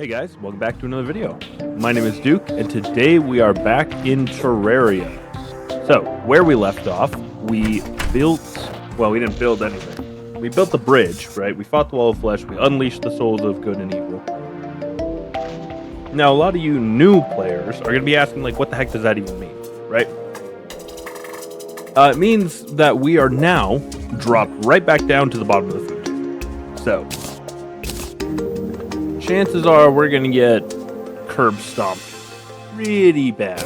Hey guys, welcome back to another video. My name is Duke, and today we are back in Terraria. So, where we left off, we didn't build anything. We built the bridge, right? We fought the wall of flesh, we unleashed the souls of good and evil. Now, a lot of you new players are going to be asking, like, what the heck does that even mean, right? It means that we are now dropped right back down to the bottom of the food chain. So, chances are we're going to get curb stomped pretty bad.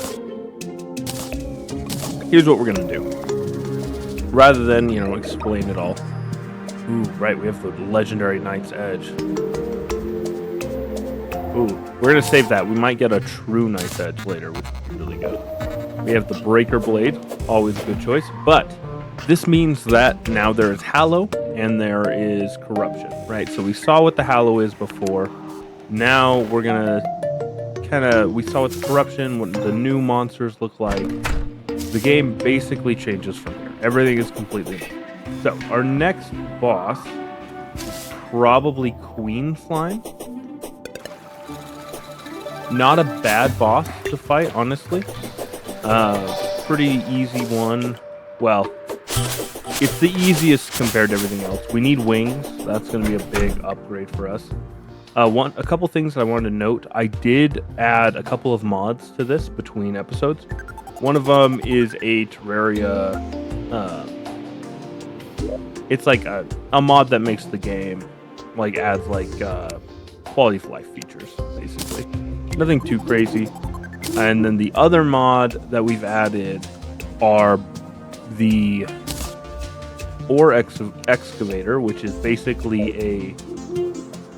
Here's what we're going to do. Rather than, explain it all. Ooh, right, we have the legendary Knight's Edge. Ooh, we're going to save that. We might get a true Knight's Edge later, which is really good. We have the Breaker Blade, always a good choice. But this means that now there is Hallow and there is Corruption, right? So we saw what the Hallow is before. Now we're gonna we saw what the Corruption, what the new monsters look like. The game basically changes from here. Everything is completely new. So our next boss is probably Queen Slime. Not a bad boss to fight, honestly. Pretty easy one. Well, it's the easiest compared to everything else. We need wings. That's going to be a big upgrade for us. A couple things that I wanted to note. I did add a couple of mods to this between episodes. One of them is a Terraria. It's like a mod that makes the game adds quality of life features, basically. Nothing too crazy. And then the other mod that we've added are the ore excavator, which is basically a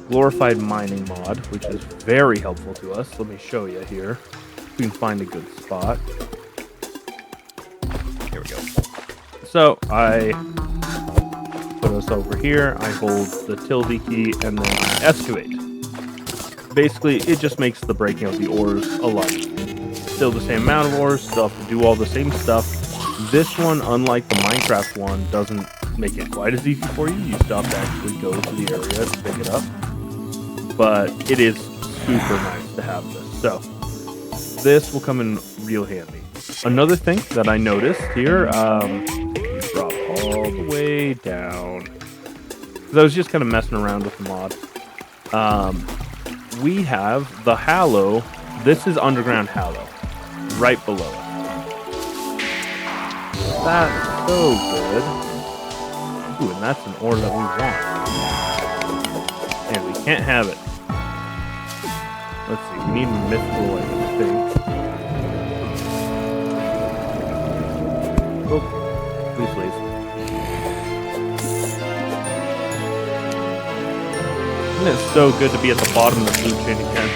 glorified mining mod, which is very helpful to us. Let me show you here. If we can find a good spot. Here we go. So I put us over here. I hold the tilde key and then I excavate. Basically, it just makes the breaking of the ores a lot easier. Still the same amount of ores, still have to do all the same stuff. This one, unlike the Minecraft one, doesn't make it quite as easy for you. You still have to actually go to the area to pick it up. But it is super nice to have this. So, this will come in real handy. Another thing that I noticed here, drop all the way down. Because I was just kind of messing around with the mod. We have the Hallow. This is Underground Hallow, right below it. That's so good. Ooh, and that's an ore that we want. And we can't have it. Let's see, we need mythical, thing. Oh, please leave. Isn't it so good to be at the bottom of the food chain again?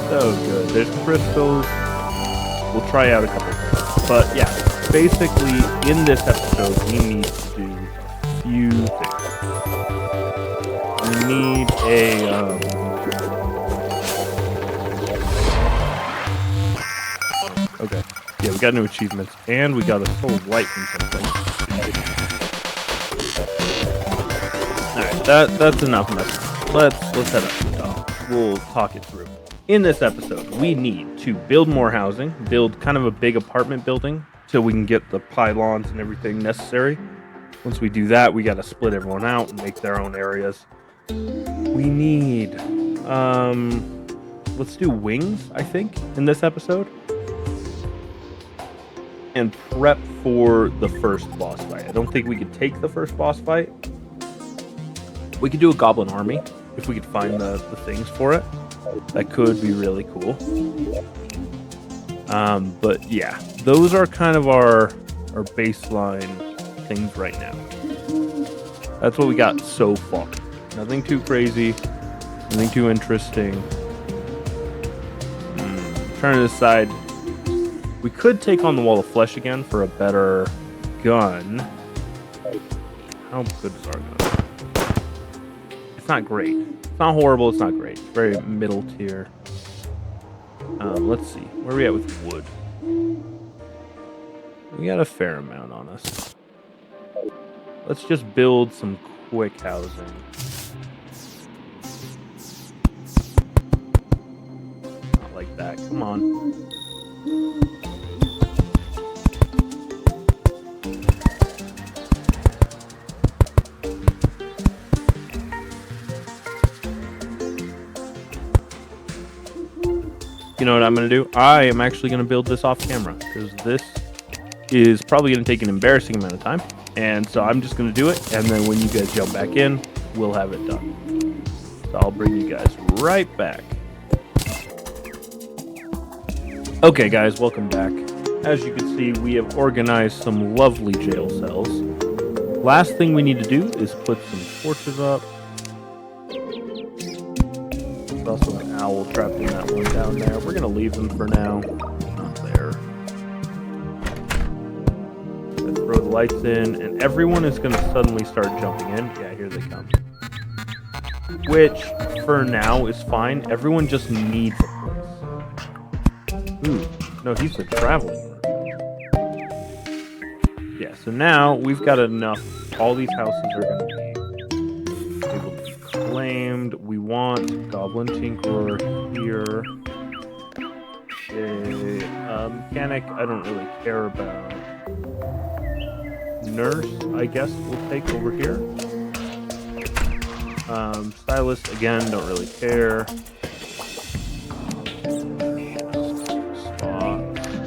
So good. There's crystals. We'll try out a couple things. But yeah, basically in this episode we need to do a few things. We need a okay. Yeah, we got new achievements and we got a soul light from something. Alright, that's enough mess. Let's head up to the top. We'll talk it through. In this episode, we need to build more housing, build kind of a big apartment building so we can get the pylons and everything necessary. Once we do that, we got to split everyone out and make their own areas. We need, let's do wings, I think, in this episode. And prep for the first boss fight. I don't think we could take the first boss fight. We could do a goblin army if we could find the things for it. That could be really cool. But yeah, those are kind of our baseline things right now. That's what we got so far. Nothing too crazy, nothing too interesting. Trying to decide. We could take on the wall of flesh again for a better gun. How good is our gun? It's not great. It's not horrible, it's not great. It's very middle tier. Let's see. Where are we at with wood? We got a fair amount on us. Let's just build some quick housing. that. Come on. You know what I'm going to do? I am actually going to build this off camera because this is probably going to take an embarrassing amount of time. And so I'm just going to do it. And then when you guys jump back in, we'll have it done. So I'll bring you guys right back. Okay, guys, welcome back. As you can see, we have organized some lovely jail cells. Last thing we need to do is put some torches up. There's also an owl trapped in that one down there. We're going to leave them for now. Not there. Let's throw the lights in, and everyone is going to suddenly start jumping in. Yeah, here they come. Which, for now, is fine. Everyone just needs a place. Ooh, no, he's the traveling room. Yeah, so now we've got enough. All these houses are going to be able to be claimed. We want Goblin Tinkerer here. Mechanic, I don't really care about. Nurse, I guess we'll take over here. Stylist, again, don't really care.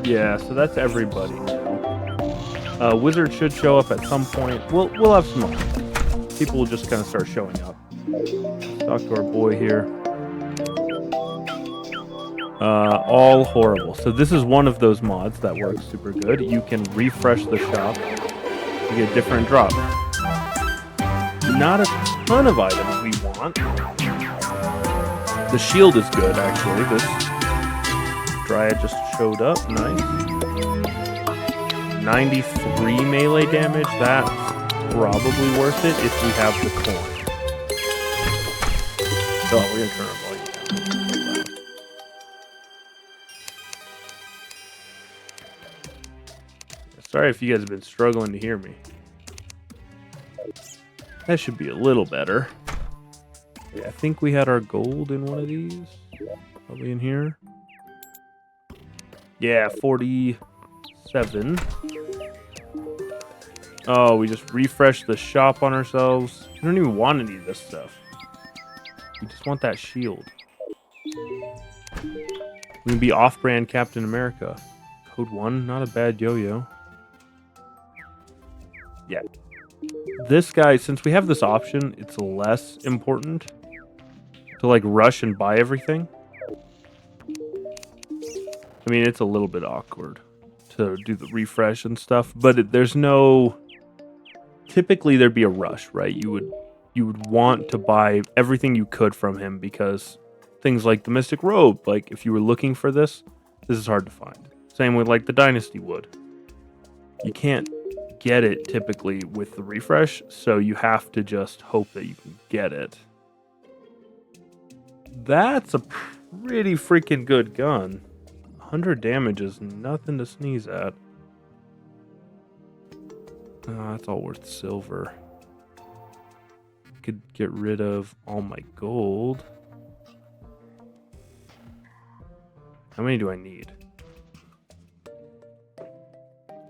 Yeah, so that's everybody now. Wizard should show up at some point. We'll have some more. People will just kind of start showing up. Talk to our boy here. All horrible. So this is one of those mods that works super good. You can refresh the shop to get different drops. Not a ton of items we want. The shield is good, actually. This Dryad just showed up. Nice. 93 melee damage. That's probably worth it if we have the coin. So we're going to turn our volume down. Sorry if you guys have been struggling to hear me. That should be a little better. Yeah, I think we had our gold in one of these. Probably in here. Yeah, 47. Oh, we just refreshed the shop on ourselves. We don't even want any of this stuff. We just want that shield. We can be off-brand Captain America. Code 1, not a bad yo-yo. Yeah. This guy, since we have this option, it's less important to like rush and buy everything. I mean, it's a little bit awkward to do the refresh and stuff, but there's no... Typically, there'd be a rush, right? You would want to buy everything you could from him because things like the Mystic Robe, like if you were looking for this is hard to find. Same with like the Dynasty Wood. You can't get it typically with the refresh, so you have to just hope that you can get it. That's a pretty freaking good gun. 100 damage is nothing to sneeze at. That's all worth silver. Could get rid of all my gold. How many do I need?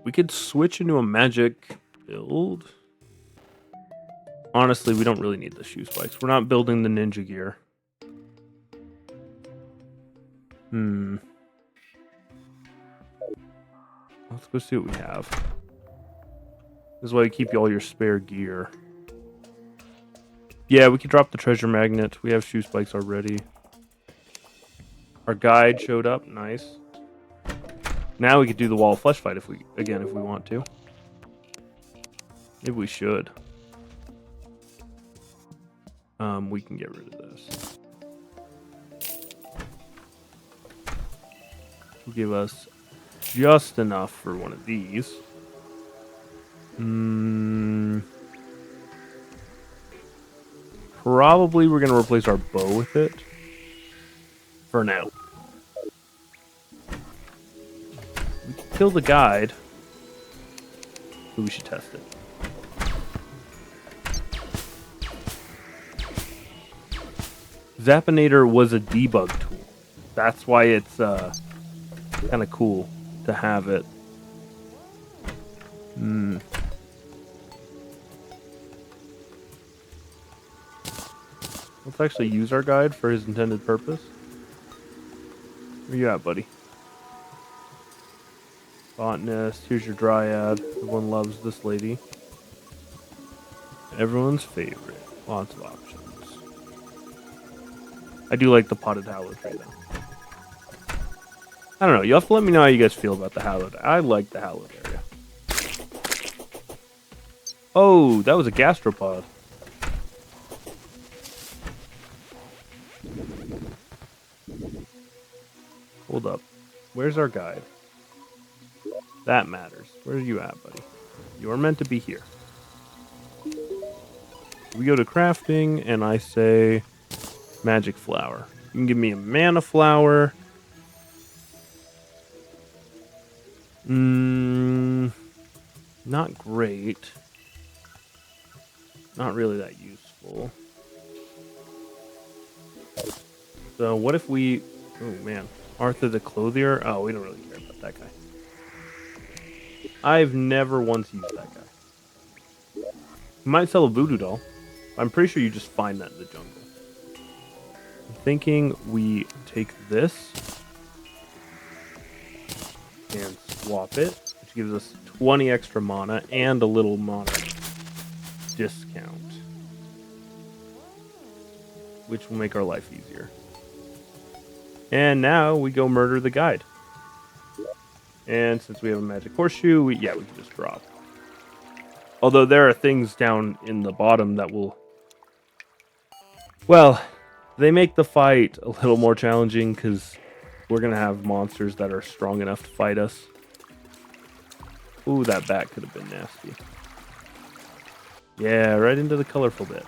We could switch into a magic build. Honestly, we don't really need the shoe spikes. We're not building the ninja gear. Let's go see what we have. This is why you keep all your spare gear. Yeah, we could drop the treasure magnet. We have shoe spikes already. Our guide showed up. Nice. Now we could do the wall of flesh fight if we want to. Maybe we should. We can get rid of this. Will give us just enough for one of these. Probably we're gonna replace our bow with it. For now. We can kill the guide. So we should test it. Zappinator was a debug tool. That's why it's kind of cool to have it. Let's actually use our guide for his intended purpose. Where you at, buddy? Botanist. Here's your dryad. Everyone loves this lady. Everyone's favorite. Lots of options. I do like the potted hallow tree, though. I don't know. You'll have to let me know how you guys feel about the hallowed. I like the hallowed area. Oh, that was a gastropod. Hold up. Where's our guide? That matters. Where are you at, buddy? You're meant to be here. We go to crafting, and I say magic flower. You can give me a mana flower. Not great. Not really that useful. So what if we... Oh, man. Arthur the Clothier? Oh, we don't really care about that guy. I've never once used that guy. You might sell a voodoo doll. I'm pretty sure you just find that in the jungle. I'm thinking we take this and swap it, which gives us 20 extra mana and a little mana discount, which will make our life easier. And now we go murder the guide. And since we have a magic horseshoe, we can just drop. Although there are things down in the bottom that will... Well, they make the fight a little more challenging because we're going to have monsters that are strong enough to fight us. Ooh, that bat could have been nasty. Yeah, right into the colorful bit.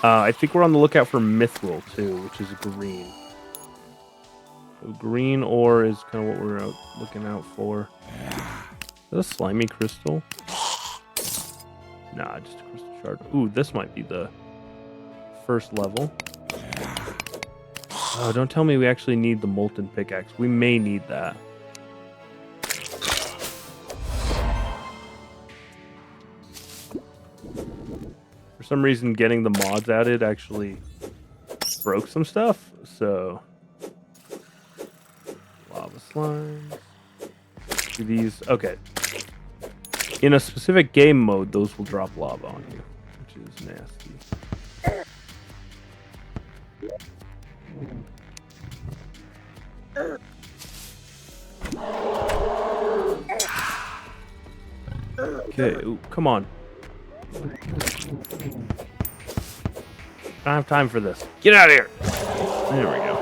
I think we're on the lookout for mithril, too, which is green. So green ore is kind of what we're looking out for. Is that a slimy crystal? Nah, just a crystal shard. Ooh, this might be the first level. Oh, don't tell me we actually need the molten pickaxe. We may need that. For some reason, getting the mods added actually broke some stuff, so... Lava slimes. Do these... Okay. In a specific game mode, those will drop lava on you, which is nasty. Okay, ooh, come on. I don't have time for this. Get out of here! There we go.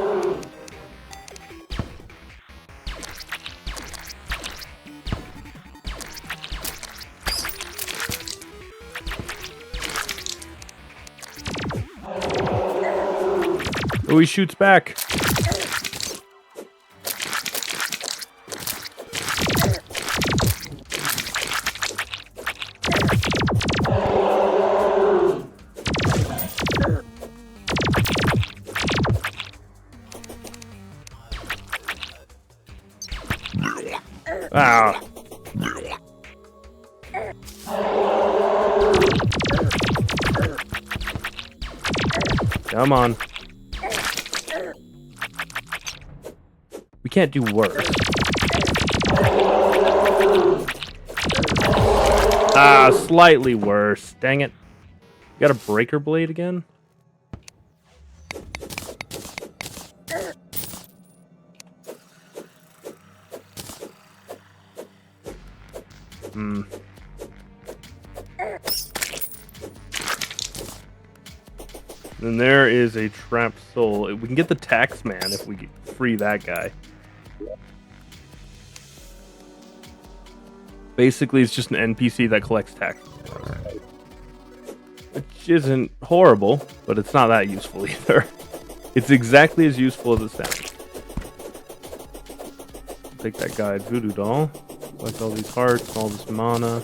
Oh, he shoots back. Ah. Come on. We can't do worse. Ah, slightly worse. Dang it. You got a breaker blade again? And there is a trapped soul. We can get the tax man if we free that guy. Basically, it's just an NPC that collects taxes. Which isn't horrible, but it's not that useful either. It's exactly as useful as it sounds. Take that guide voodoo doll. Collect all these hearts, all this mana.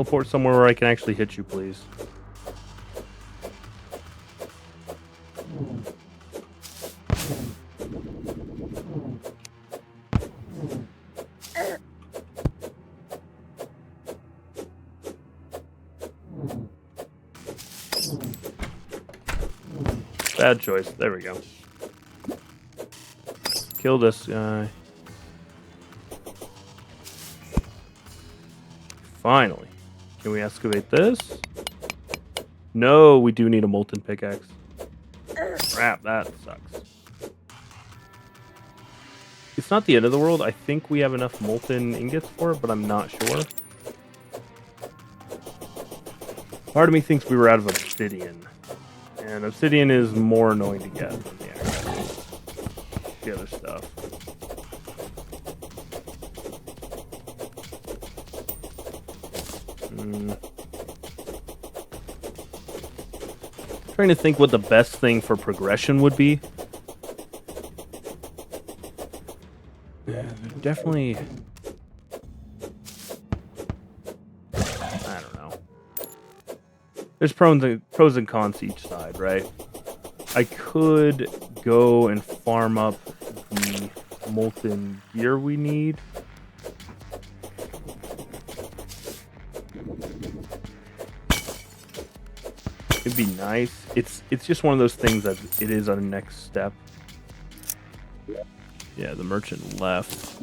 teleport somewhere where I can actually hit you, please? Bad choice. There we go. Kill this guy. Finally. Can we excavate this? No, we do need a molten pickaxe. Crap, that sucks. It's not the end of the world. I think we have enough molten ingots for it, but I'm not sure. Part of me thinks we were out of obsidian. And obsidian is more annoying to get than the other stuff. Trying to think what the best thing for progression would be. Definitely. I don't know. There's pros and cons to each side, right? I could go and farm up the molten gear we need. It'd be nice. It's just one of those things that it is our next step. Yeah, the merchant left.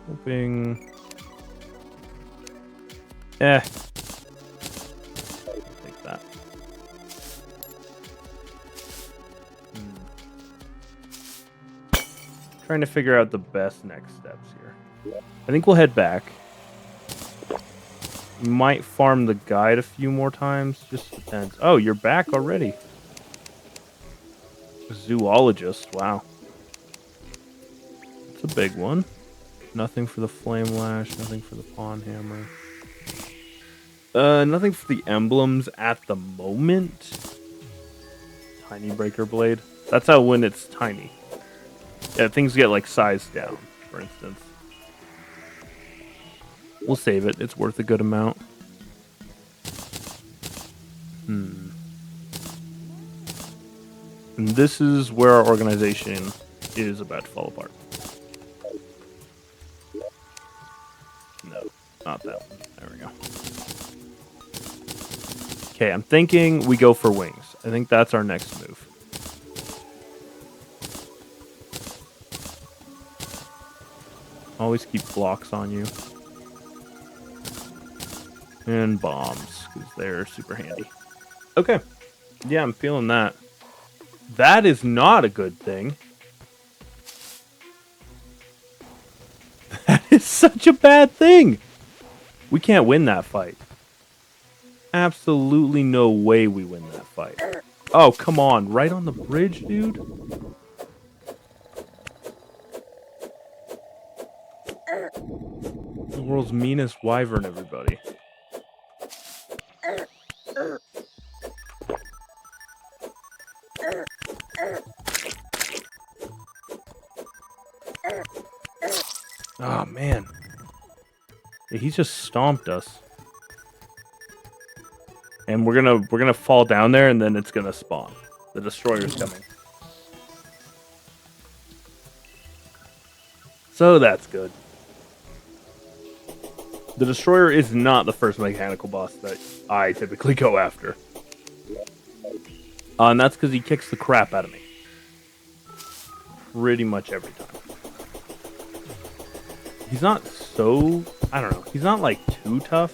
Hoping. Take that. Trying to figure out the best next steps here. I think we'll head back. Might farm the guide a few more times. Just depends. Oh, you're back already. Zoologist. Wow. It's a big one. Nothing for the flame lash. Nothing for the pawn hammer. Nothing for the emblems at the moment. Tiny breaker blade. That's how when it's tiny. Yeah, things get like sized down, for instance. We'll save it. It's worth a good amount. And this is where our organization is about to fall apart. No, not that one. There we go. Okay, I'm thinking we go for wings. I think that's our next move. Always keep blocks on you. And bombs, because they're super handy. Okay. Yeah, I'm feeling that. That is not a good thing. That is such a bad thing. We can't win that fight. Absolutely no way we win that fight. Oh, come on. Right on the bridge, dude? The world's meanest wyvern, everybody. Oh man. Yeah, he's just stomped us. And we're gonna fall down there and then it's gonna spawn. The destroyer's coming. So that's good. The destroyer is not the first mechanical boss that I typically go after. And that's because he kicks the crap out of me. Pretty much every time. He's not so... I don't know. He's not, like, too tough.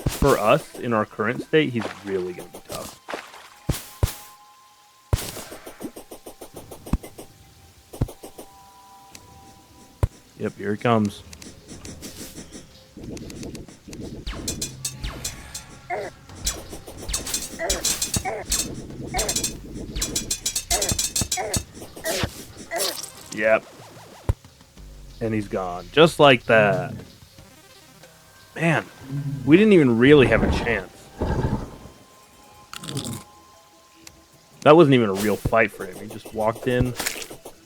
For us, in our current state, he's really going to be tough. Yep, here he comes. Yep. And he's gone. Just like that. Man, we didn't even really have a chance. That wasn't even a real fight for him. He just walked in,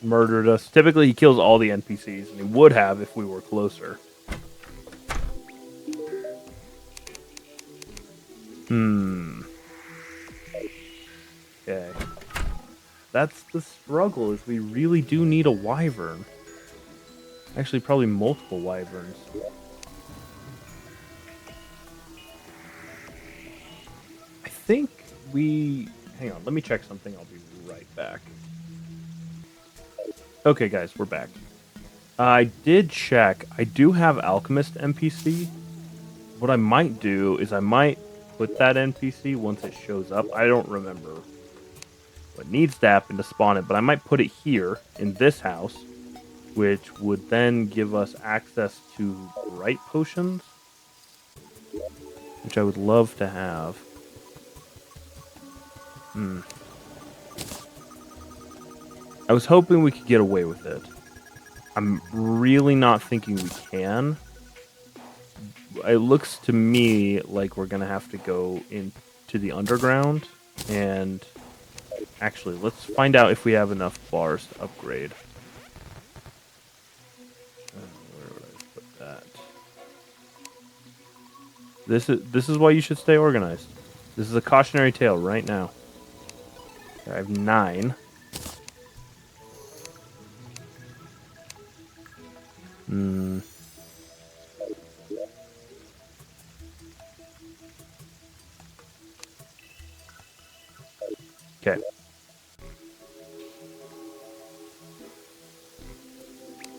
murdered us. Typically, he kills all the NPCs, and he would have if we were closer. Okay. That's the struggle, is we really do need a wyvern. Actually, probably multiple wyverns. I think we... Hang on, let me check something. I'll be right back. Okay, guys, we're back. I did check. I do have Alchemist NPC. What I might do is I might put that NPC once it shows up. I don't remember what needs to happen to spawn it, but I might put it here in this house, which would then give us access to bright potions, which I would love to have. I was hoping we could get away with it. I'm really not thinking we can. It looks to me like we're going to have to go into the underground. And actually, let's find out if we have enough bars to upgrade. Where would I put that? This is why you should stay organized. This is a cautionary tale right now. I have 9. Okay.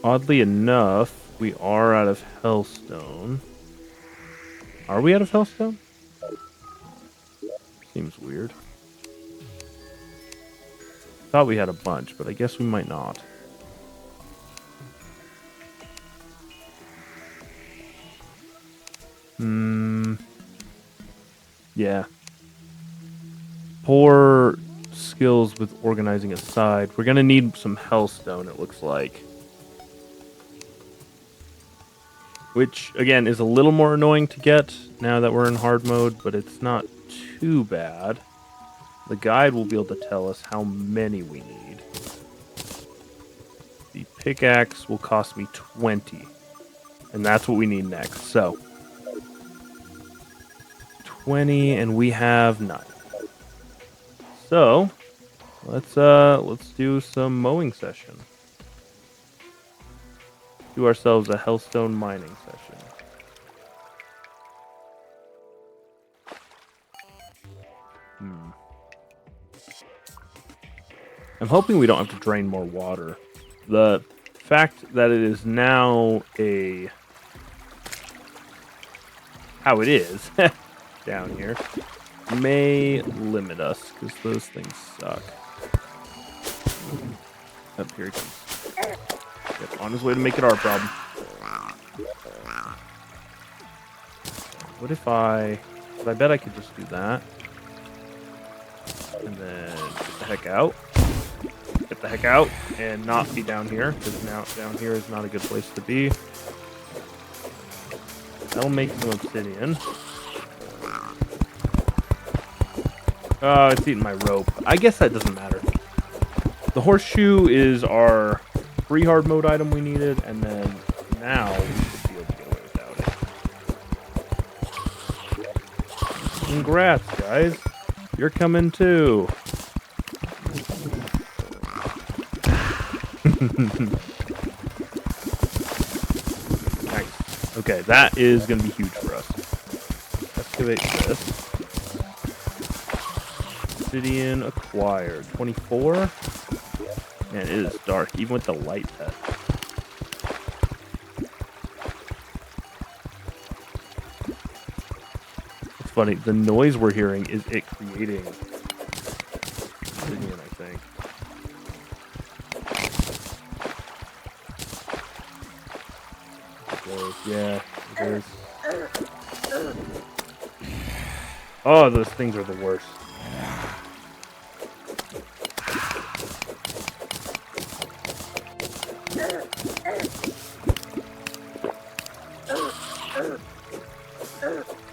Oddly enough, we are out of Hellstone. Are we out of Hellstone? Seems weird. Thought we had a bunch, but I guess we might not. Yeah. Poor skills with organizing aside. We're gonna need some Hellstone, it looks like. Which, again, is a little more annoying to get now that we're in hard mode, but it's not too bad. The guide will be able to tell us how many we need. The pickaxe will cost me 20. And that's what we need next. So, 20, and we have 9. So, let's do some mowing session. Do ourselves a Hellstone mining session. I'm hoping we don't have to drain more water. The fact that it is now how it is down here may limit us, because those things suck. Up here he comes. Yep, on his way to make it our problem. What if I bet I could just do that. And then get the heck out. Get the heck out and not be down here, because now down here is not a good place to be. That'll make some obsidian. Oh, it's eating my rope. I guess that doesn't matter. The horseshoe is our free hard mode item we needed, and then now we should be able to get away without it. Congrats, guys. You're coming too. Nice. Okay, that is going to be huge for us. Excavate this. Obsidian acquired. 24. Man, it is dark, even with the light test. It's funny, the noise we're hearing is it creating obsidian, I think. Yeah, it is. Oh, those things are the worst.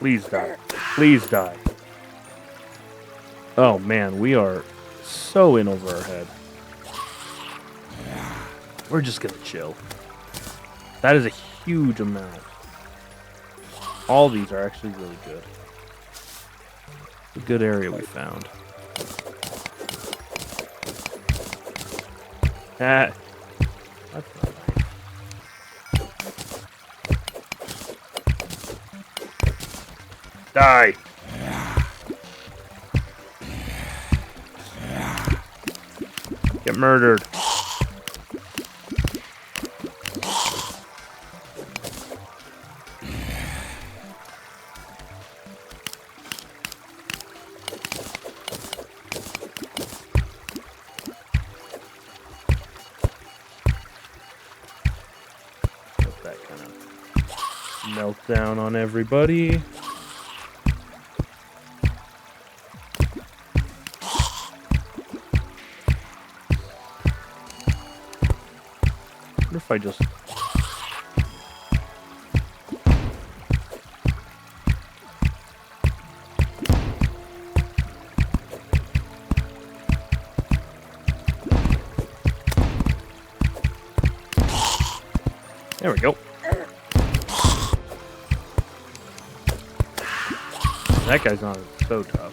Please die. Please die. Oh man, we are so in over our head. We're just gonna chill. That is a huge amount. All these are actually really good. a good area we found. Ah. That's not nice. Die! Get murdered. Let that kind of melt down on everybody. What if I just... There we go. That guy's not so tough.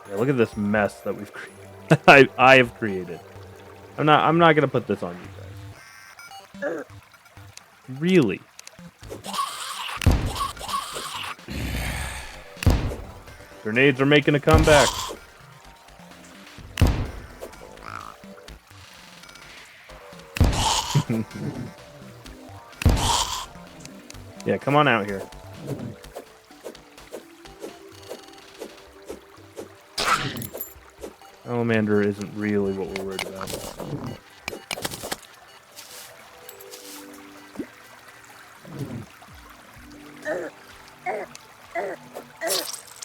Yeah, look at this mess that we've created. I have created. I'm not gonna put this on you guys. Really? Grenades are making a comeback. Yeah, come on out here. Salamander isn't really what we're worried about.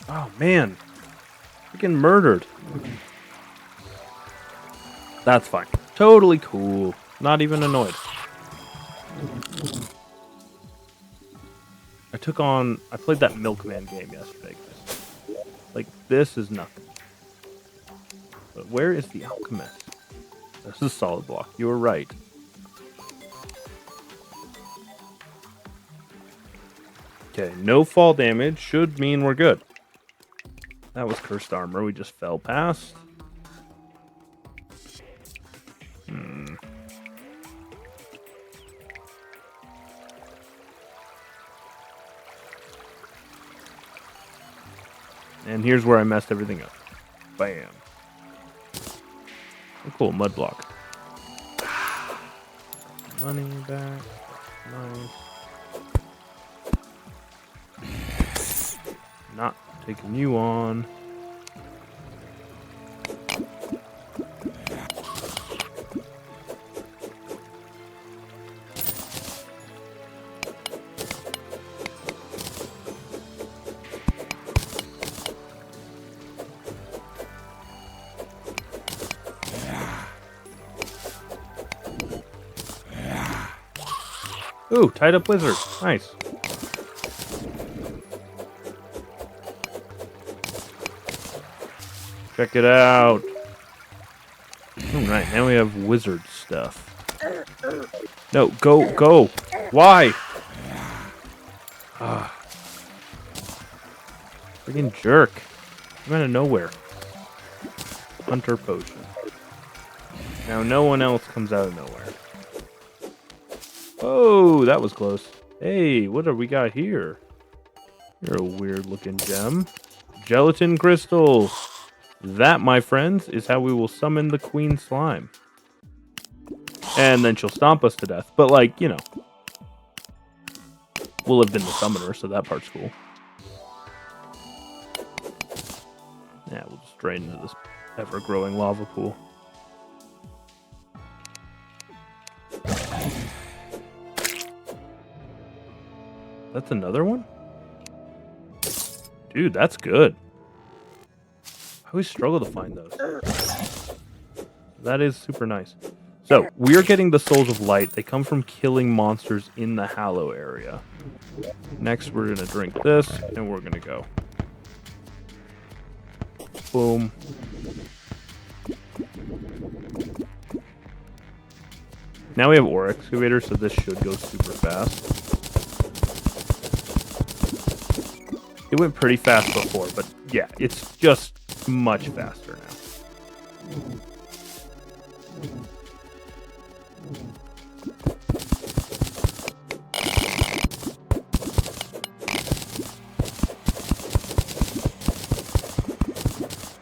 Oh, man. Freaking murdered. That's fine. Totally cool. Not even annoyed. I played that Milkman game yesterday, guys. Like, this is nothing. But where is the alchemist? This is solid block. You were right. Okay, no fall damage should mean we're good. That was cursed armor. We just fell past. And here's where I messed everything up. Bam. Oh, cool, mud block. Money back. Nice. Not taking you on. Ooh, tied up wizard. Nice. Check it out. Alright, now we have wizard stuff. No, go. Why? Freaking jerk. I'm out of nowhere. Hunter potion. Now no one else comes out of nowhere. Oh, that was close. Hey, what have we got here? You're a weird looking gem. Gelatin crystal. That, my friends, is how we will summon the queen slime. And then she'll stomp us to death. But, like, you know. We'll have been the summoner, so that part's cool. Yeah, we'll just drain into this ever-growing lava pool. That's another one? Dude, that's good. I always struggle to find those. That is super nice. So, we're getting the Souls of Light. They come from killing monsters in the Hallow area. Next, we're going to drink this, and we're going to go. Boom. Now we have ore excavator, so this should go super fast. It went pretty fast before, but yeah, it's just much faster now.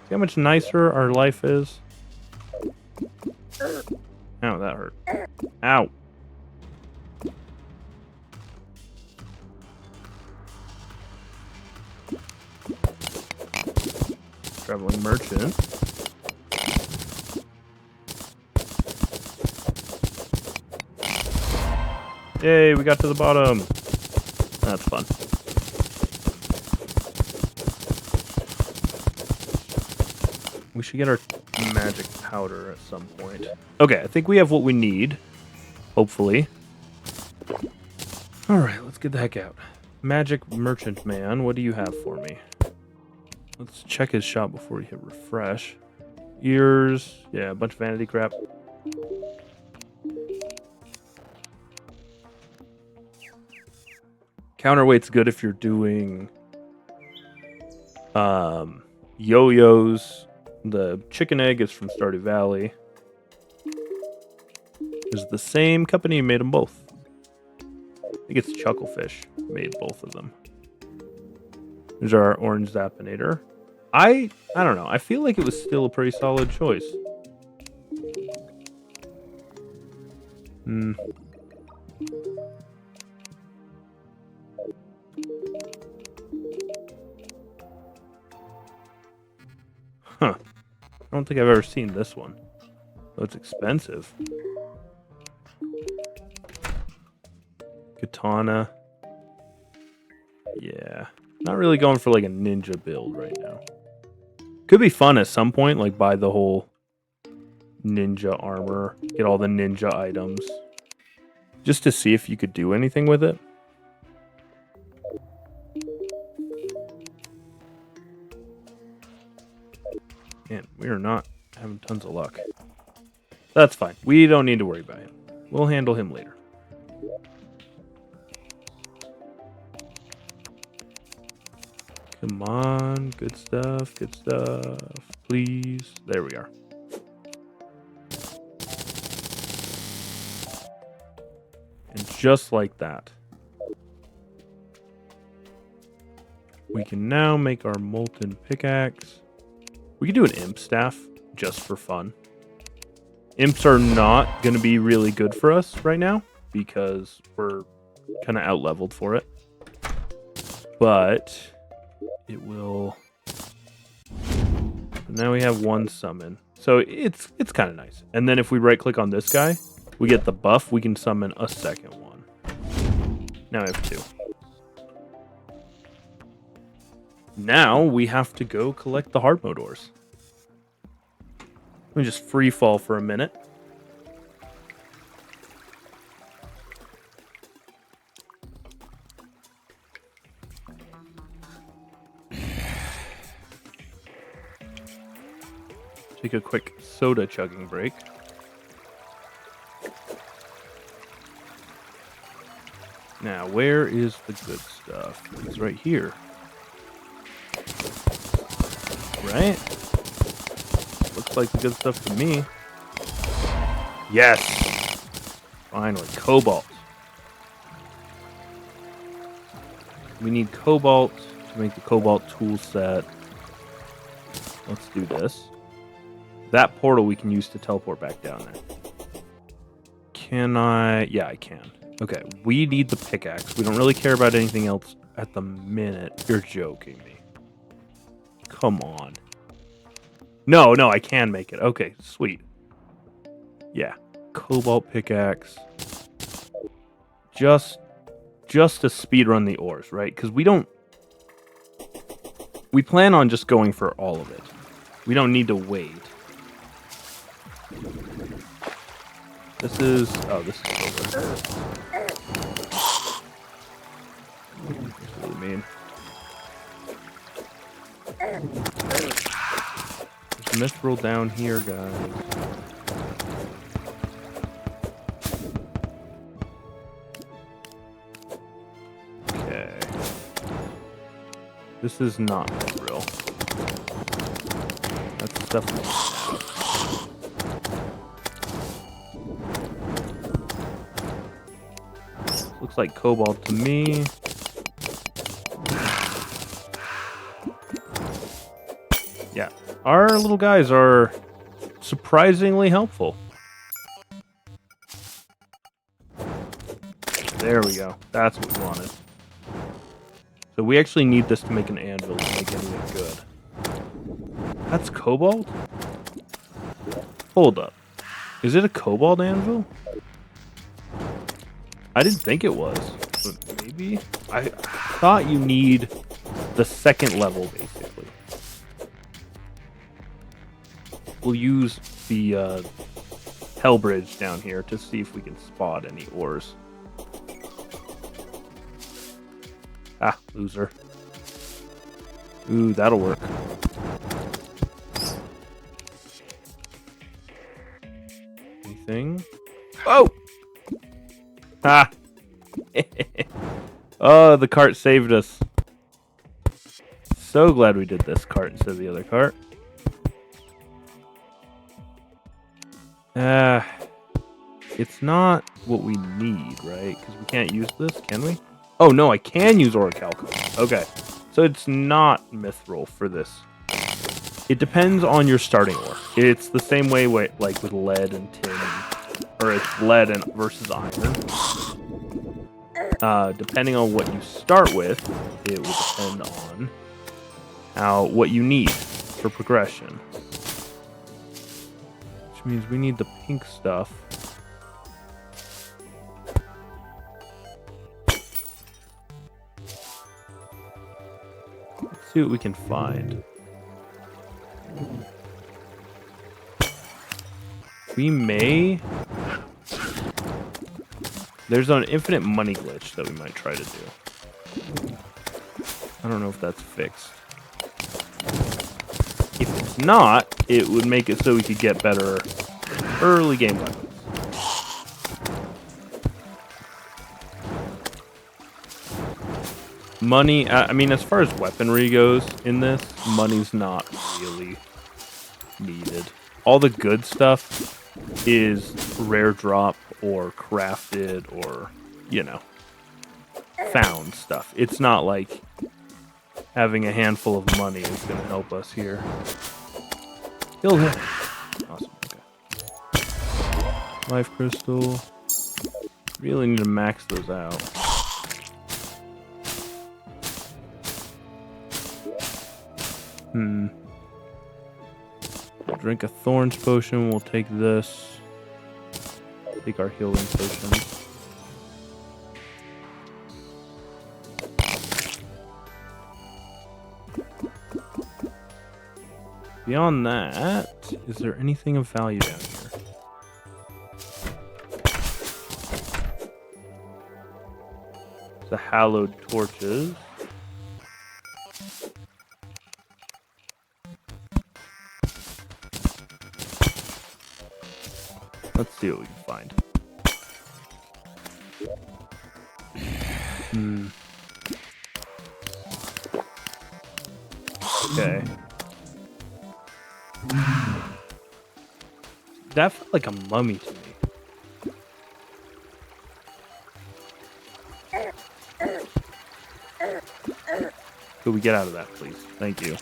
See how much nicer our life is? Ow, that hurt. Ow. Traveling merchant. Yay, we got to the bottom. That's fun. We should get our magic powder at some point. Okay, I think we have what we need. Hopefully. Alright, let's get the heck out. Magic merchant man, what do you have for me? Let's check his shop before we hit refresh. Ears. Yeah, a bunch of vanity crap. Counterweight's good if you're doing yo-yos. The chicken egg is from Stardew Valley. It's the same company who made them both. I think it's Chucklefish made both of them. There's our orange Zappinator. I don't know. I feel like it was still a pretty solid choice. Huh. I don't think I've ever seen this one. Oh, it's expensive. Katana. Yeah. Not really going for like a ninja build right now. Could be fun at some point, like buy the whole ninja armor, get all the ninja items. Just to see if you could do anything with it. Man, we are not having tons of luck. That's fine. We don't need to worry about him. We'll handle him later. Come on. Good stuff. Good stuff. Please. There we are. And just like that, we can now make our molten pickaxe. We can do an imp staff just for fun. Imps are not going to be really good for us right now because we're kind of out-leveled for it. But it will... Now we have one summon. So it's kind of nice. And then if we right-click on this guy, we get the buff. We can summon a second one. Now we have two. Now we have to go collect the hard mode ores. Let me just free fall for a minute. Take a quick soda chugging break. Now, where is the good stuff? It's right here. Right? Looks like the good stuff to me. Yes! Finally, cobalt. We need cobalt to make the cobalt tool set. Let's do this. That portal we can use to teleport back down there. Can I? Yeah, I can. Okay, we need the pickaxe. We don't really care about anything else at the minute. You're joking me. Come on. No, I can make it. Okay, sweet. Yeah, cobalt pickaxe. Just to speedrun the ores, right? Because we plan on just going for all of it. We don't need to wait. This is silver. That's really mean. There's a mithril down here, guys. This is not real. That's definitely. Looks like cobalt to me. Yeah, our little guys are surprisingly helpful. There we go. That's what we wanted. So we actually need this to make an anvil to make anything good. That's cobalt? Hold up. Is it a cobalt anvil? I didn't think it was. But maybe? I thought you need the second level, basically. We'll use the hell bridge down here to see if we can spot any ores. Ah, loser. Ooh, that'll work. Anything? Oh! Ah! Oh, the cart saved us. So glad we did this cart instead of the other cart. It's not what we need, right? Because we can't use this, can we? Oh, no, I can use orichalcum. Okay. So it's not mithril for this. It depends on your starting ore. It's the same way like with lead and tin. Or it's lead and versus iron. Depending on what you start with, it will depend on what you need for progression. Which means we need the pink stuff. Let's see what we can find. We may... There's an infinite money glitch that we might try to do. I don't know if that's fixed. If it's not, it would make it so we could get better early game weapons. Money, I mean, as far as weaponry goes in this, money's not really needed. All the good stuff is rare drop or crafted or, you know, found stuff. It's not like having a handful of money is going to help us here. Kill him. Awesome. Okay. Life crystal. Really need to max those out. Drink a thorns potion. We'll take this. Take our healing potion. Beyond that, is there anything of value down here? The hallowed torches. Let's see what we can find. Okay. That felt like a mummy to me. Could we get out of that, please? Thank you.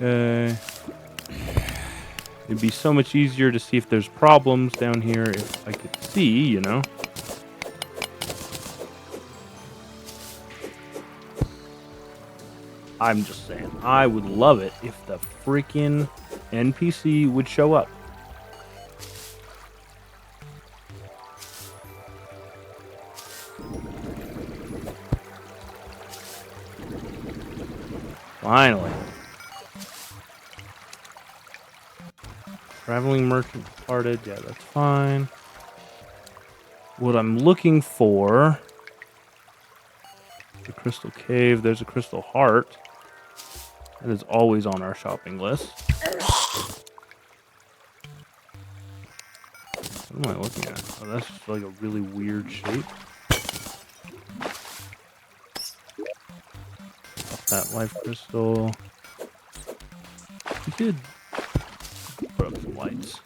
Okay. It'd be so much easier to see if there's problems down here if I could see, you know? I'm just saying, I would love it if the freaking NPC would show up. Finally. Traveling merchant departed. Yeah, that's fine. what I'm looking for. The crystal cave. There's a crystal heart. That is always on our shopping list. What am I looking at? Oh, that's just like a really weird shape. That life crystal. We could put up some lights.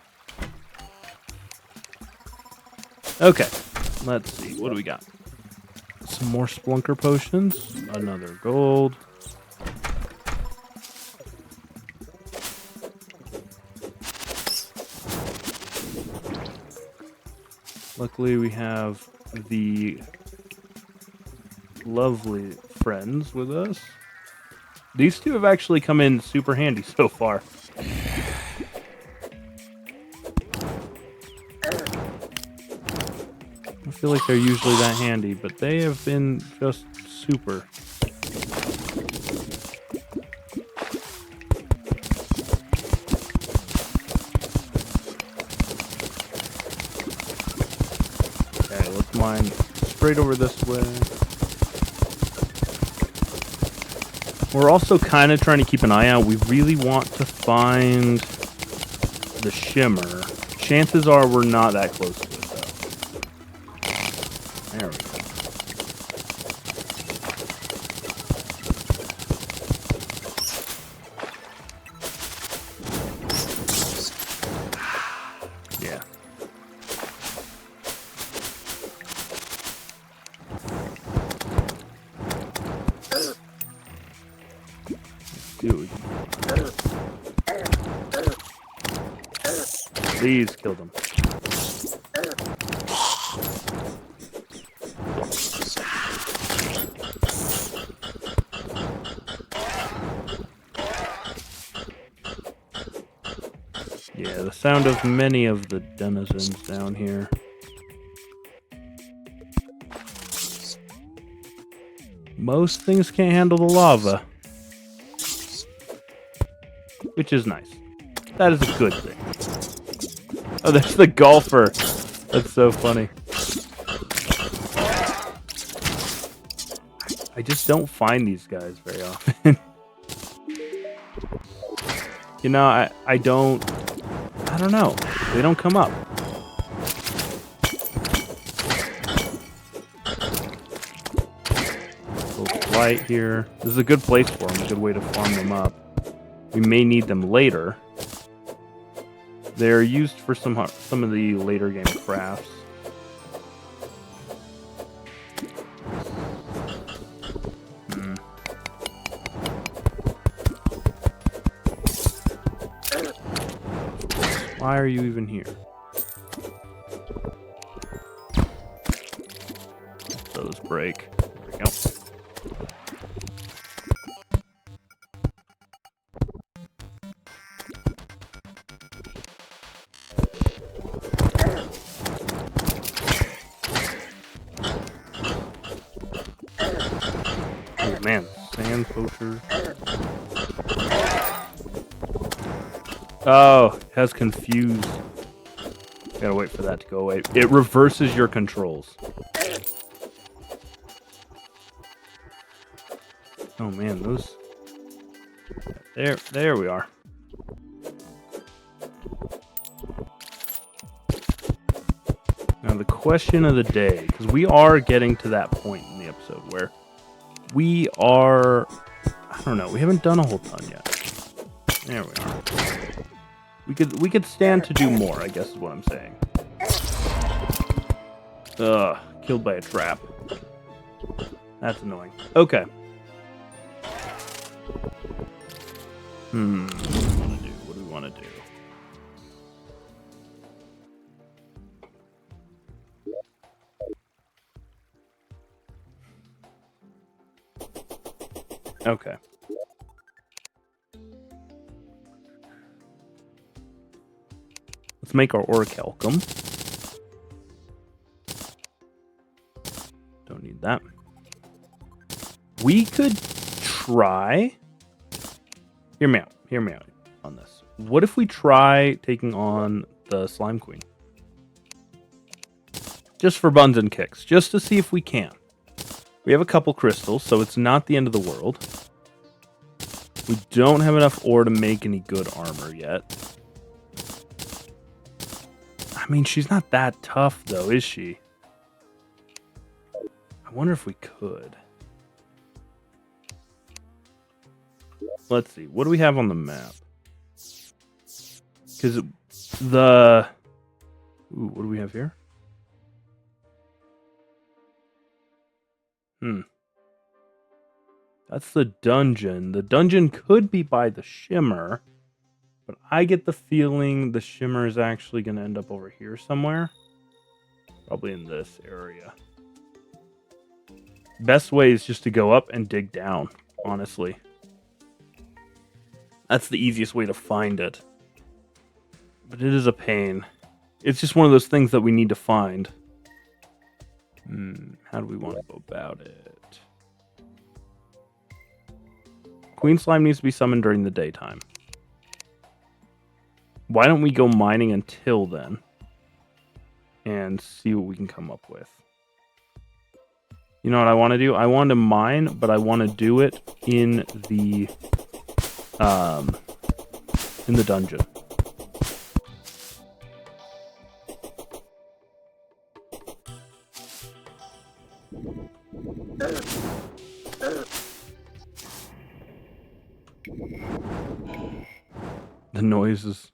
Okay, let's see. What do we got? Some more Splunker potions. Another gold. Luckily, we have the lovely friends with us. These two have actually come in super handy so far. I feel like they're usually that handy, but they have been just super. Okay, let's mine straight over this way. We're also kind of trying to keep an eye out. We really want to find the shimmer. Chances are we're not that close to it, though. There we go. Yeah. Please kill them. Yeah, the sound of many of the denizens down here. Most things can't handle the lava. Which is nice. That is a good thing. Oh, there's the golfer. That's so funny. I just don't find these guys very often. You know, I don't know. They don't come up. Light here. This is a good place for them. A good way to farm them up. We may need them later. They're used for some of the later game crafts. Why are you even here? Those break. There we go. Oh man, sand poacher. Oh, it has confused. Gotta wait for that to go away. It reverses your controls. Oh man, those... There we are. Now the question of the day, because we are getting to that point in the episode where we are... I don't know, we haven't done a whole ton yet. There we are. We could stand to do more, I guess is what I'm saying. Ugh, killed by a trap. That's annoying. Okay. What do we want to do? Okay. Let's make our orichalcum. Don't need that. We could try... Hear me out on this. What if we try taking on the Slime Queen? Just for buns and kicks. Just to see if we can. We have a couple crystals, so it's not the end of the world. We don't have enough ore to make any good armor yet. I mean, she's not that tough, though, is she? I wonder if we could. Let's see. What do we have on the map? Because the... Ooh, what do we have here? That's the dungeon. The dungeon could be by the shimmer, but I get the feeling the shimmer is actually going to end up over here somewhere. Probably in this area. Best way is just to go up and dig down, honestly. That's the easiest way to find it. But it is a pain. It's just one of those things that we need to find. How do we want to go about it? Queen Slime needs to be summoned during the daytime. Why don't we go mining until then? And see what we can come up with. You know what I want to do? I want to mine, but I want to do it in the dungeon. The noises.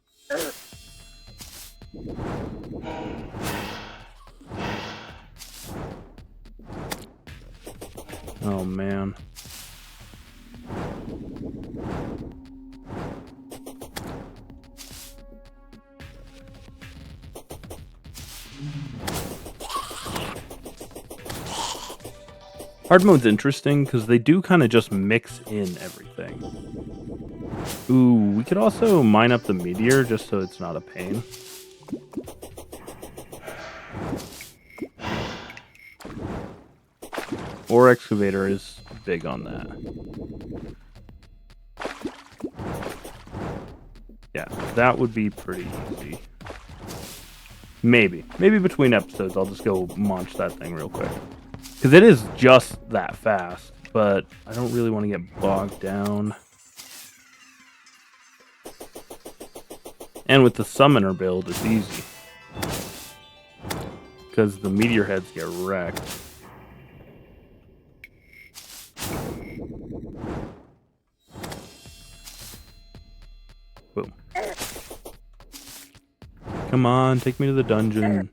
Oh man. Hard mode's interesting because they do kind of just mix in everything. Ooh, we could also mine up the meteor just so it's not a pain. Ore excavator is big on that. Yeah, that would be pretty easy. Maybe between episodes I'll just go launch that thing real quick. Because it is just that fast, but I don't really want to get bogged down. And with the summoner build, it's easy. Because the meteor heads get wrecked. Boom. Come on, take me to the dungeon.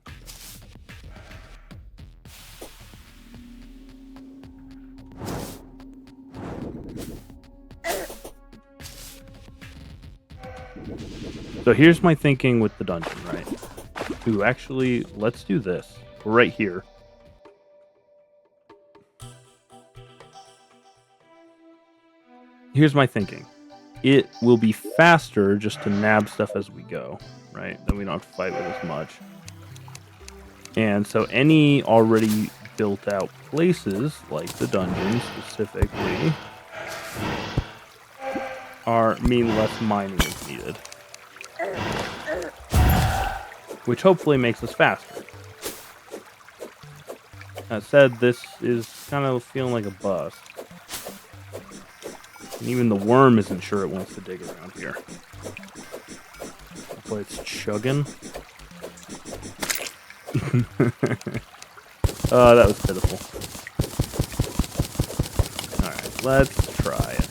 So here's my thinking with the dungeon, right? Ooh, actually, let's do this. We're right here. Here's my thinking. It will be faster just to nab stuff as we go, right? Then we don't have to fight with as much. And so any already built out places, like the dungeon specifically, mean less mining is needed. Which hopefully makes us faster. That said, this is kind of feeling like a bust. And even the worm isn't sure it wants to dig around here. That's why it's chugging. Oh, that was pitiful. Alright, let's try it.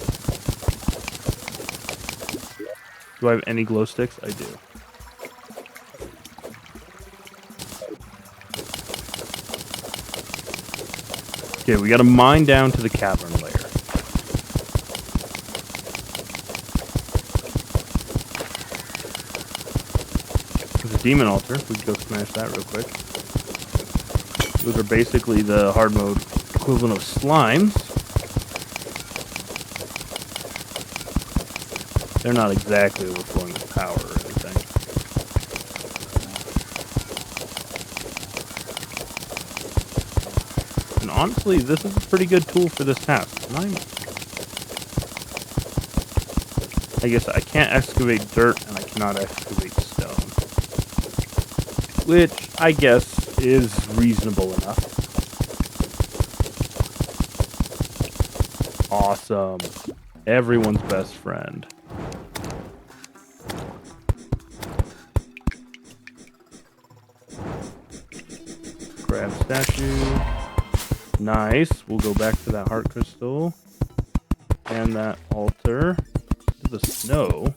Do I have any glow sticks? I do. Okay, we gotta mine down to the cavern layer. There's a demon altar. We can go smash that real quick. Those are basically the hard mode equivalent of slimes. They're not exactly overflowing with power or anything. And honestly, this is a pretty good tool for this task. I guess I can't excavate dirt and I cannot excavate stone. Which, I guess, is reasonable enough. Awesome. Everyone's best friend. Grab statue. Nice. We'll go back to that heart crystal. And that altar. To the snow.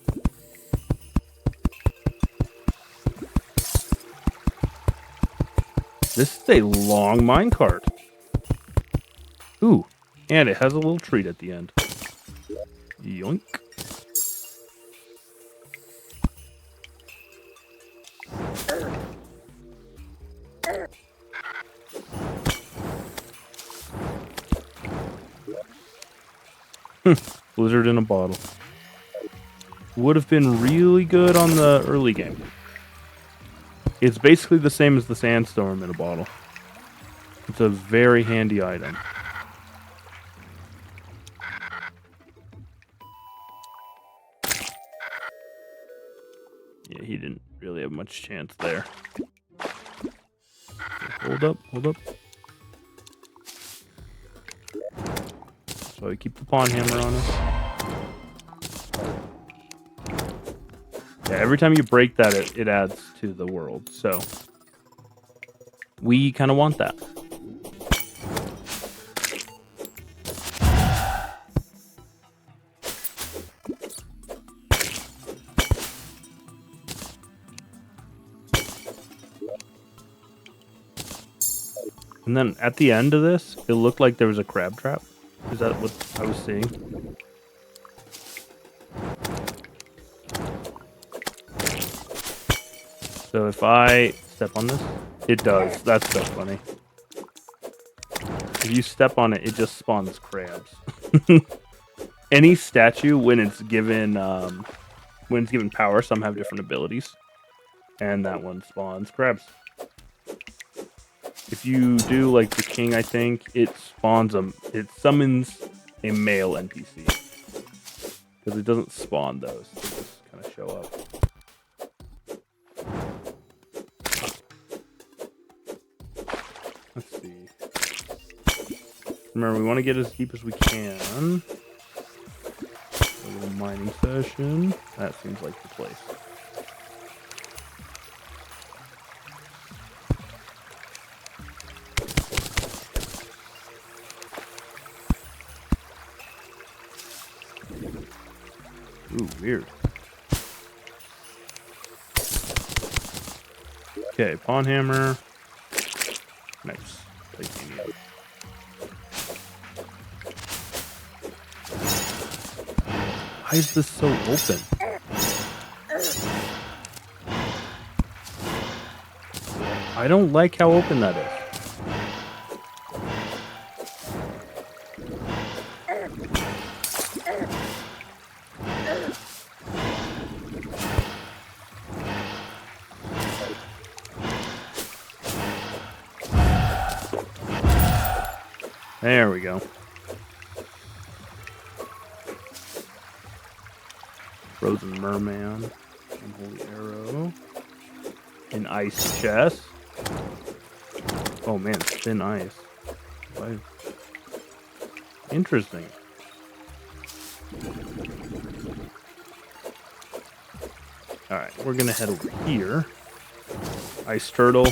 This is a long minecart. Ooh. And it has a little treat at the end. Yoink. Blizzard in a bottle. Would have been really good on the early game. It's basically the same as the sandstorm in a bottle. It's a very handy item. Yeah, he didn't really have much chance there. Hold up, hold up. So we keep the pawn hammer on us. Yeah, every time you break that, it adds to the world. So we kind of want that. And then at the end of this, it looked like there was a crab trap. Is that what I was seeing? So if I step on this, it does. That's so funny. If you step on it, it just spawns crabs. Any statue, when it's given power, some have different abilities, and that one spawns crabs. If you do like the king, I think it spawns it summons a male NPC because it doesn't spawn those; they just kind of show up. Let's see. Remember, we want to get as deep as we can. A little mining session. That seems like the place. Ooh, weird. Okay, pawn hammer. Nice. Titanium. Why is this so open? I don't like how open that is. There we go. Frozen merman, unholy arrow, an ice chest. Oh man, thin ice. Why? Interesting. All right, we're gonna head over here. Ice turtle.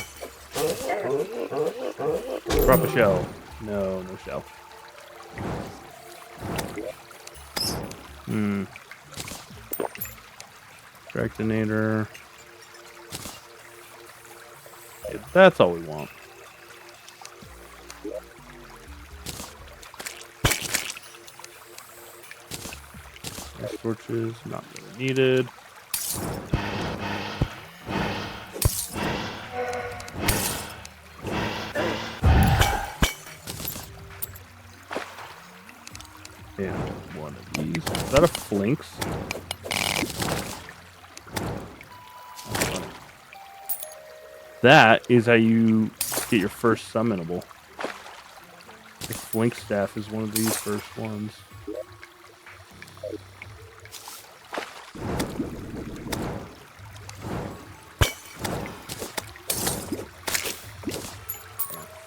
Drop a shell. No, no shell. Tractinator. Yeah, that's all we want. Ice torches, not really needed. And one of these. Is that a flinx? That is how you get your first summonable. The flinx staff is one of these first ones.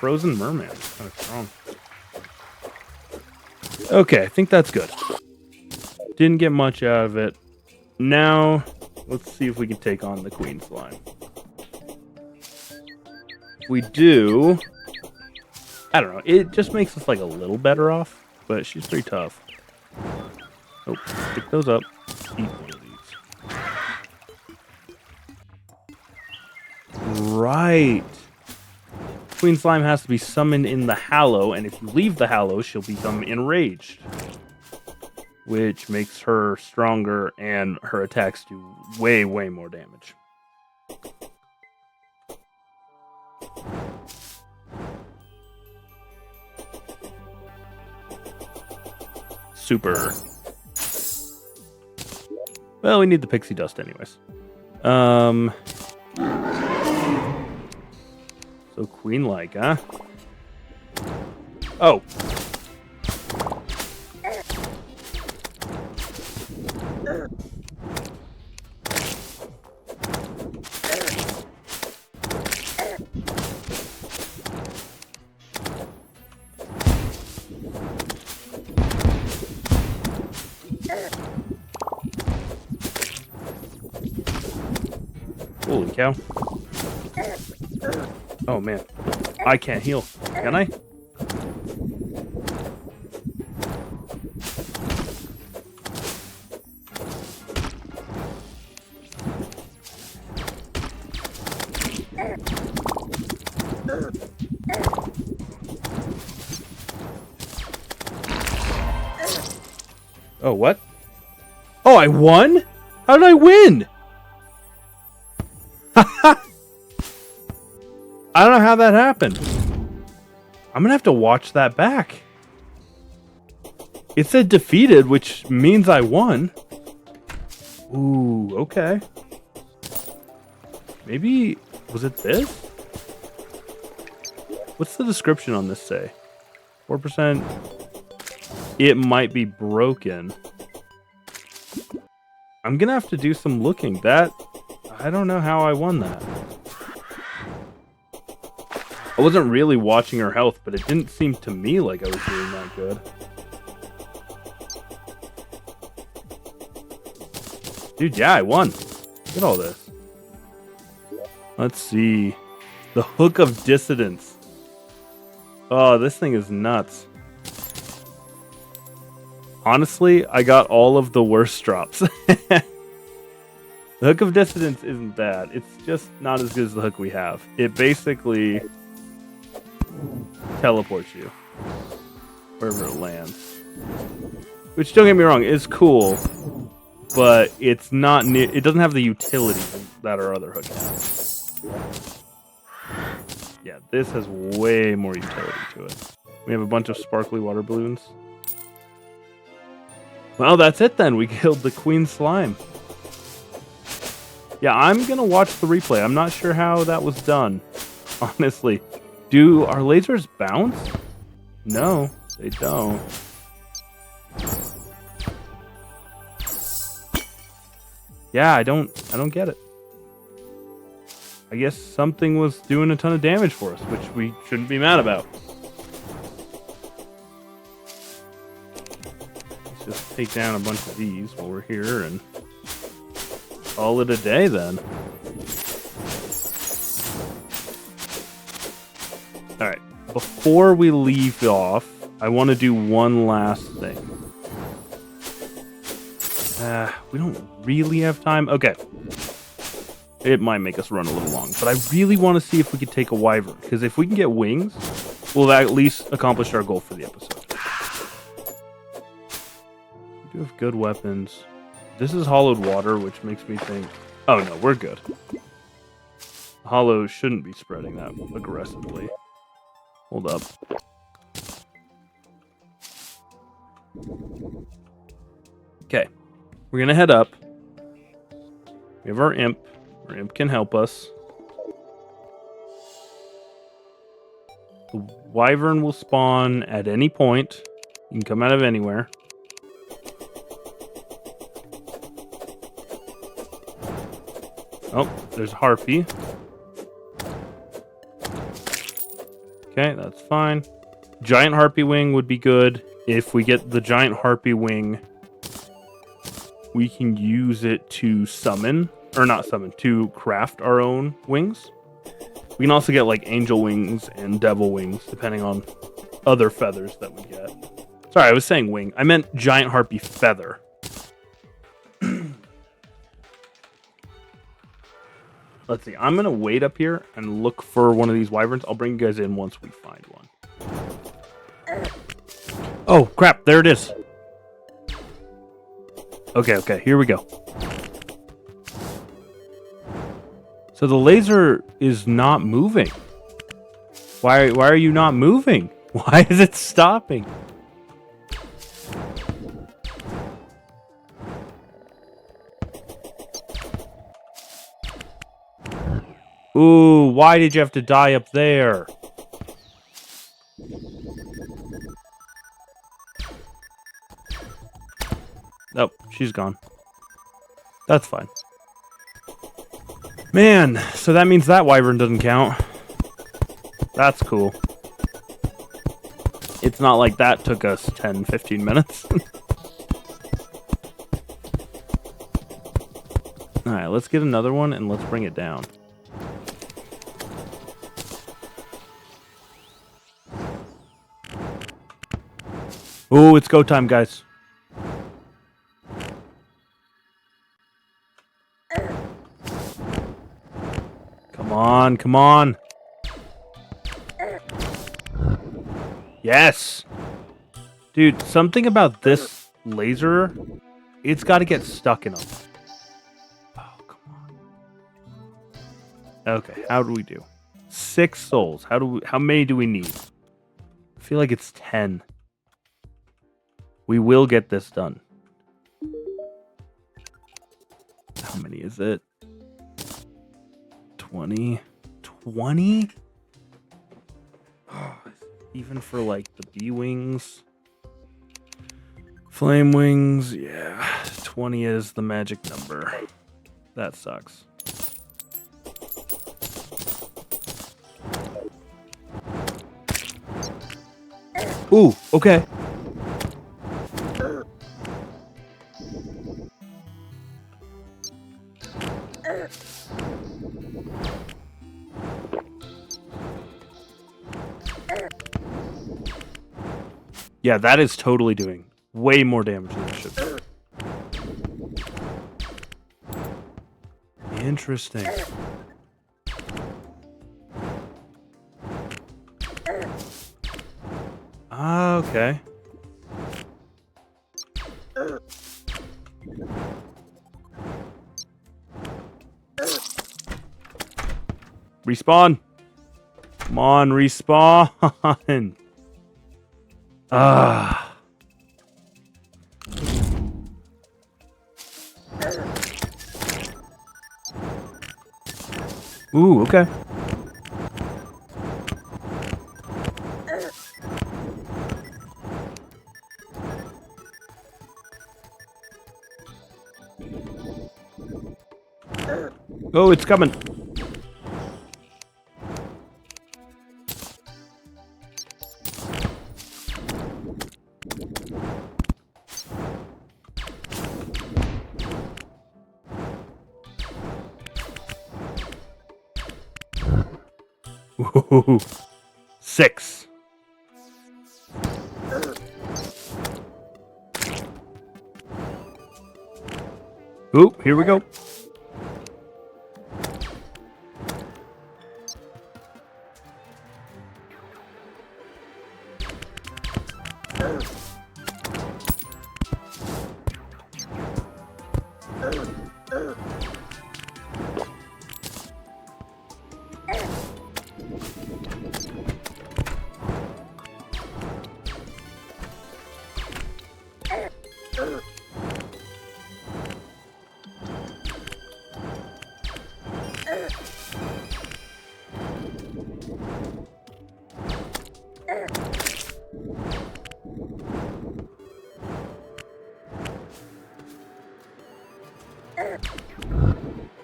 frozen merman. It's kind of strong. Okay, I think that's good. Didn't get much out of it. Now, let's see if we can take on the queen slime. If we do... I don't know. It just makes us like a little better off, but she's pretty tough. Oh, pick those up. Eat one of these. Right. Queen Slime has to be summoned in the Hallow, and if you leave the Hallow, she'll become enraged. Which makes her stronger, and her attacks do way, way more damage. Super. Well, we need the pixie dust anyways. So queen-like, huh? Oh. Holy cow. Oh man. I can't heal. Can I? Oh, what? Oh, I won? How did I win? I don't know how that happened. I'm gonna have to watch that back. It said defeated, which means I won. Ooh, okay. Maybe, was it this? What's the description on this say? 4%. It might be broken. I'm gonna have to do some looking. I don't know how I won that. I wasn't really watching her health, but it didn't seem to me like I was doing that good. Dude, yeah, I won. Look at all this. Let's see. The Hook of Dissidence. Oh, this thing is nuts. Honestly, I got all of the worst drops. The Hook of Dissidence isn't bad. It's just not as good as the hook we have. It basically teleports you wherever it lands. Which, don't get me wrong, is cool, but it's not it doesn't have the utility that our other hook has. Yeah, this has way more utility to it. We have a bunch of sparkly water balloons. Well, that's it then. We killed the Queen Slime. Yeah, I'm gonna watch the replay. I'm not sure how that was done, honestly. Do our lasers bounce? No, they don't. Yeah, I don't get it. I guess something was doing a ton of damage for us, which we shouldn't be mad about. Let's just take down a bunch of these while we're here and call it a day then. Alright, before we leave off, I want to do one last thing. We don't really have time. Okay. It might make us run a little long, but I really want to see if we could take a wyvern, because if we can get wings, we'll at least accomplish our goal for the episode. We do have good weapons. This is hollowed water, which makes me think... Oh no, we're good. Hollow shouldn't be spreading that aggressively. Hold up. Okay. We're going to head up. We have our imp. Our imp can help us. The wyvern will spawn at any point. You can come out of anywhere. Oh, there's a harpy. Okay, that's fine. Giant harpy wing would be good. If we get the giant harpy wing, we can use it to summon, or not summon, to craft our own wings. We can also get like angel wings and devil wings, depending on other feathers that we get. Sorry, I was saying wing. I meant giant harpy feather. Let's see. I'm going to wait up here and look for one of these wyverns. I'll bring you guys in once we find one. Oh, crap. There it is. Okay. Here we go. So the laser is not moving. Why are you not moving? Why is it stopping? Ooh, why did you have to die up there? Nope, she's gone. That's fine. Man, so that means that wyvern doesn't count. That's cool. It's not like that took us 10, 15 minutes. Alright, let's get another one and let's bring it down. Ooh, it's go time, guys. Come on. Yes! Dude, something about this laser, it's got to get stuck in them. Oh, come on. Okay, how do we do? 6 souls. How many do we need? I feel like it's 10. We will get this done. How many is it? 20? 20? Even for like the bee wings. Flame wings, yeah. 20 is the magic number. That sucks. Ooh, okay. Yeah, that is totally doing way more damage than it should be. Interesting. Ah, okay. Respawn. Come on, respawn. Ah. Ooh, okay. Oh, it's coming. Ooh, 6. Ooh, here we go.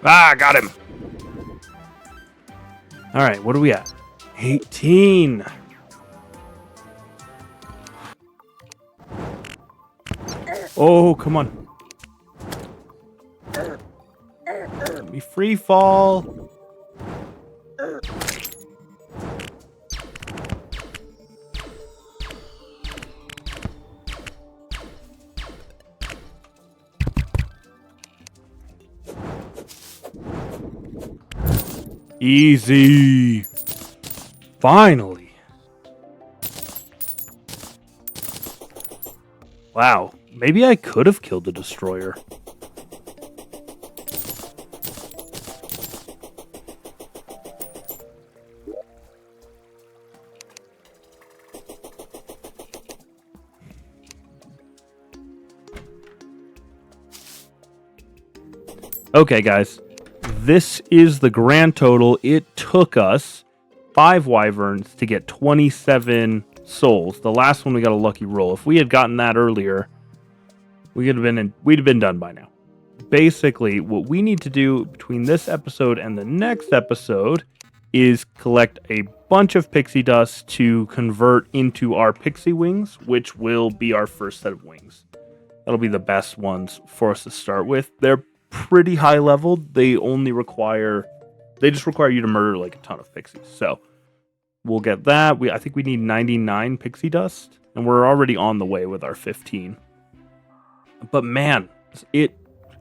Ah, got him. All right, what are we at? 18. Oh, come on. Let me free fall. Easy. Finally. Wow. Maybe I could have killed the destroyer. Okay, guys. This is the grand total. It took us 5 wyverns to get 27 souls. The last one we got a lucky roll. If we had gotten that earlier, we'd have been done by now. Basically, what we need to do between this episode and the next episode is collect a bunch of pixie dust to convert into our pixie wings, which will be our first set of wings. That'll be the best ones for us to start with. They're pretty high level. They just require you to murder like a ton of pixies. So we'll get that. I think we need 99 pixie dust, and we're already on the way with our 15. But man,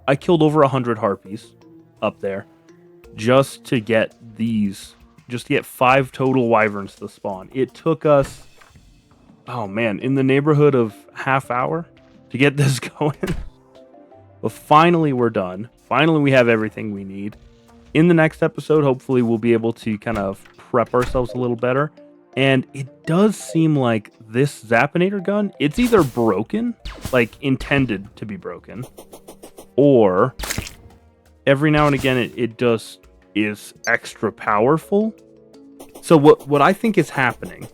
I killed over 100 harpies up there just to get 5 total wyverns to spawn. It took us, oh man, in the neighborhood of half hour to get this going. But finally we're done. Finally we have everything we need. In the next episode, hopefully we'll be able to kind of prep ourselves a little better. And it does seem like this Zappinator gun, it's either broken, like intended to be broken, or every now and again it just is extra powerful. So what I think is happening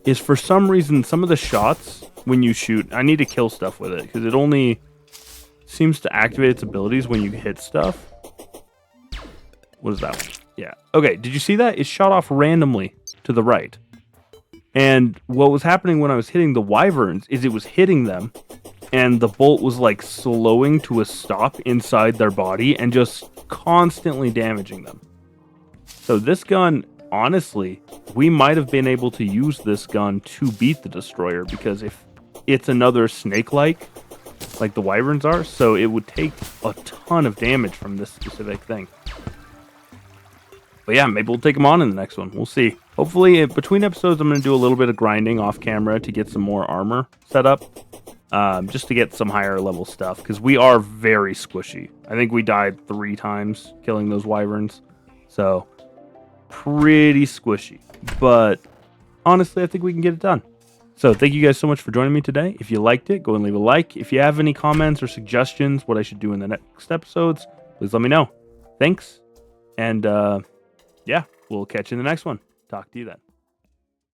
is, for some reason, some of the shots when you shoot, I need to kill stuff with it because it only seems to activate its abilities when you hit stuff. What is that one? Yeah. Okay, did you see that? It shot off randomly to the right. And what was happening when I was hitting the wyverns is it was hitting them, and the bolt was like slowing to a stop inside their body and just constantly damaging them. So this gun, honestly, we might have been able to use this gun to beat the destroyer, because if it's another snake-like the wyverns are, so it would take a ton of damage from this specific thing. But yeah, maybe we'll take them on in the next one. We'll see. Hopefully, between episodes, I'm going to do a little bit of grinding off camera to get some more armor set up. Just to get some higher level stuff, because we are very squishy. I think we died 3 times killing those wyverns. So, pretty squishy. But honestly, I think we can get it done. So, thank you guys so much for joining me today. If you liked it, go and leave a like. If you have any comments or suggestions what I should do in the next episodes, please let me know. Thanks. And yeah, we'll catch you in the next one. Talk to you then.